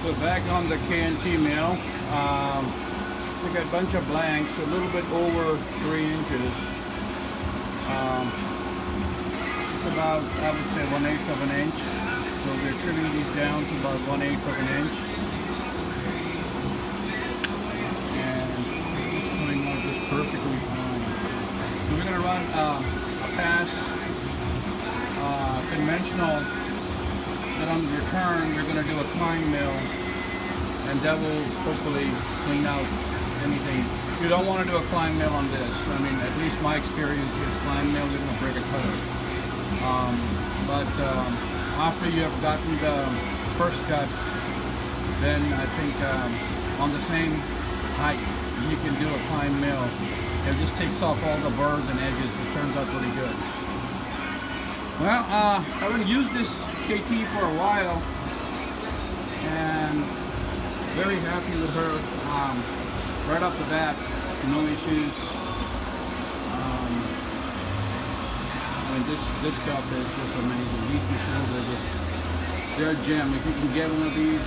So back on the KNT mill, we got a bunch of blanks, a little bit over 3 inches. It's about, I would say, 1/8 of an inch. So we're trimming these down to about 1/8 of an inch. And it's coming out just perfectly fine. So we're going to run a pass conventional. Then on the return, we're going to do a climb mill, and that will hopefully clean out anything. You don't want to do a climb mill on this. I mean, at least my experience is climb mill is going to break a cutter. But after you have gotten the first cut, then I think on the same height, you can do a climb mill. It just takes off all the burrs and edges. It turns out pretty good. Well, I haven't used this KT for a while, and very happy with her. Right off the bat, no issues. I mean, this stuff is just amazing. These machines are they're a gem. If you can get one of these,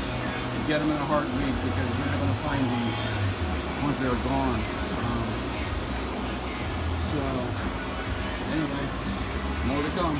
get them in a heartbeat, because you're not going to find these once they're gone. So, anyway, more to come.